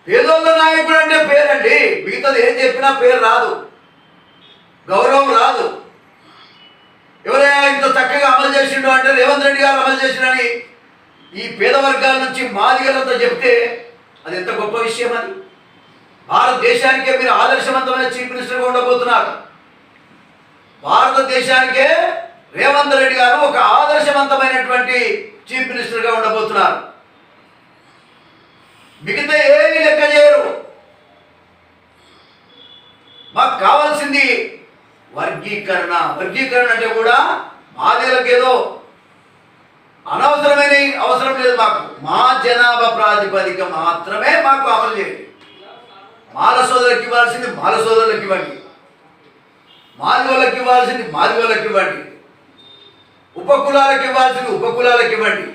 పేదోళ్ళ నాయకుడు అంటే పేరండి, మిగతాది ఏం చెప్పినా పేరు రాదు, గౌరవం రాదు. ఎవరైనా ఇంత చక్కగా అమలు చేసిండు అంటే రేవంత్ రెడ్డి గారు అమలు చేసినని ఈ పేద వర్గాల నుంచి మాదిగలతో చెప్తే అది ఎంత గొప్ప విషయం. అది భారతదేశానికే మీరు ఆదర్శవంతమైన చీఫ్ మినిస్టర్గా ఉండబోతున్నారు. భారతదేశానికే రేవంత్ రెడ్డి గారు ఒక ఆదర్శవంతమైనటువంటి చీఫ్ మినిస్టర్గా ఉండబోతున్నారు. మిగతా ఏమీ లెక్క చేయరు. మాకు కావాల్సింది వర్గీకరణ. వర్గీకరణ అంటే కూడా మాదిగలకు ఏదో అనవసరమైన అవసరం లేదు. మాకు మా జనాభా ప్రాతిపదిక మాత్రమే మాకు అమలు చేయండి. మాల సోదరులకు ఇవ్వాల్సింది మాల సోదరులకు ఇవ్వండి, మాదిగోళ్ళకి ఇవ్వాల్సింది మాదిగోళ్ళకి ఇవ్వండి, ఉపకులాలకు ఇవ్వాల్సింది ఉపకులాలకు ఇవ్వండి.